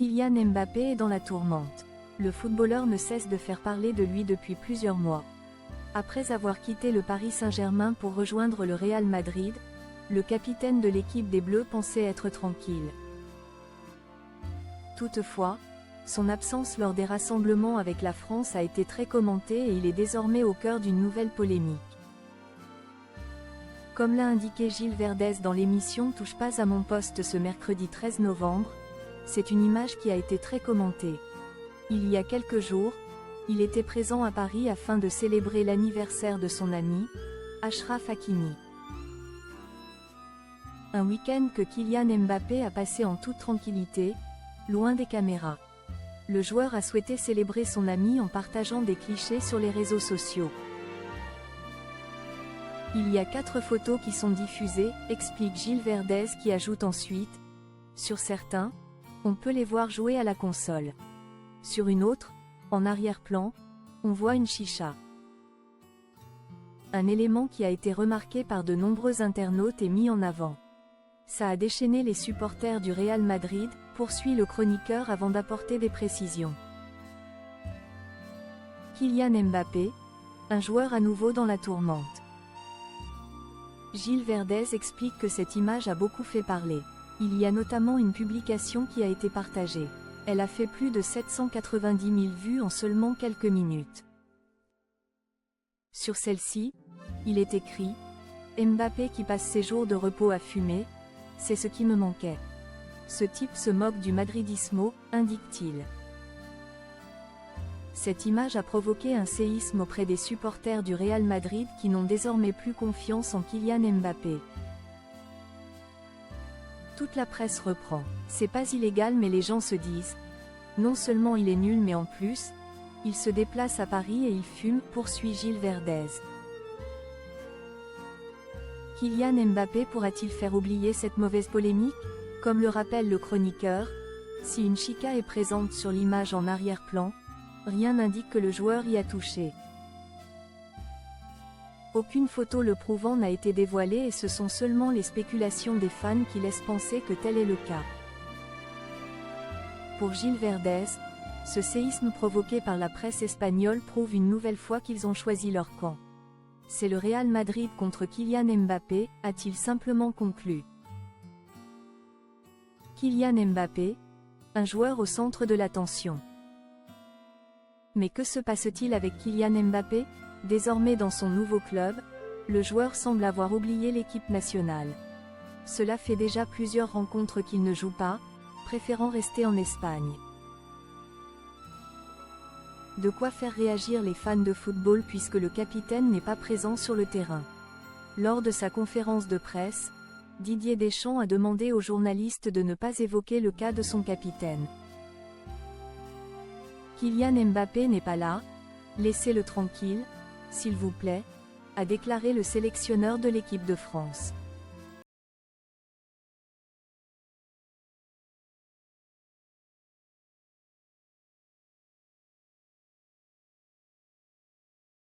Kylian Mbappé est dans la tourmente. Le footballeur ne cesse de faire parler de lui depuis plusieurs mois. Après avoir quitté le Paris Saint-Germain pour rejoindre le Real Madrid, le capitaine de l'équipe des Bleus pensait être tranquille. Toutefois, son absence lors des rassemblements avec la France a été très commentée et il est désormais au cœur d'une nouvelle polémique. Comme l'a indiqué Gilles Verdez dans l'émission Touche pas à mon poste ce mercredi 13 novembre, c'est une image qui a été très commentée. Il y a quelques jours, il était présent à Paris afin de célébrer l'anniversaire de son ami, Achraf Hakimi. Un week-end que Kylian Mbappé a passé en toute tranquillité, loin des caméras. Le joueur a souhaité célébrer son ami en partageant des clichés sur les réseaux sociaux. Il y a 4 photos qui sont diffusées, explique Gilles Verdez qui ajoute ensuite « Sur certains, on peut les voir jouer à la console. Sur une autre, en arrière-plan, on voit une chicha. » Un élément qui a été remarqué par de nombreux internautes et mis en avant. Ça a déchaîné les supporters du Real Madrid, poursuit le chroniqueur avant d'apporter des précisions. Kylian Mbappé, un joueur à nouveau dans la tourmente. Gilles Verdez explique que cette image a beaucoup fait parler. Il y a notamment une publication qui a été partagée. Elle a fait plus de 790 000 vues en seulement quelques minutes. Sur celle-ci, il est écrit « Mbappé qui passe ses jours de repos à fumer, c'est ce qui me manquait. Ce type se moque du madridismo, indique-t-il. » Cette image a provoqué un séisme auprès des supporters du Real Madrid qui n'ont désormais plus confiance en Kylian Mbappé. Toute la presse reprend. C'est pas illégal mais les gens se disent « Non seulement il est nul mais en plus, il se déplace à Paris et il fume », poursuit Gilles Verdez. Kylian Mbappé pourra-t-il faire oublier cette mauvaise polémique? Comme le rappelle le chroniqueur, si une chica est présente sur l'image en arrière-plan, rien n'indique que le joueur y a touché. Aucune photo le prouvant n'a été dévoilée et ce sont seulement les spéculations des fans qui laissent penser que tel est le cas. Pour Gilles Verdez, ce séisme provoqué par la presse espagnole prouve une nouvelle fois qu'ils ont choisi leur camp. C'est le Real Madrid contre Kylian Mbappé, a-t-il simplement conclu. Kylian Mbappé, un joueur au centre de l'attention. Mais que se passe-t-il avec Kylian Mbappé? Désormais dans son nouveau club, le joueur semble avoir oublié l'équipe nationale. Cela fait déjà plusieurs rencontres qu'il ne joue pas, préférant rester en Espagne. De quoi faire réagir les fans de football puisque le capitaine n'est pas présent sur le terrain. Lors de sa conférence de presse, Didier Deschamps a demandé aux journalistes de ne pas évoquer le cas de son capitaine. Kylian Mbappé n'est pas là, laissez-le tranquille, s'il vous plaît, a déclaré le sélectionneur de l'équipe de France.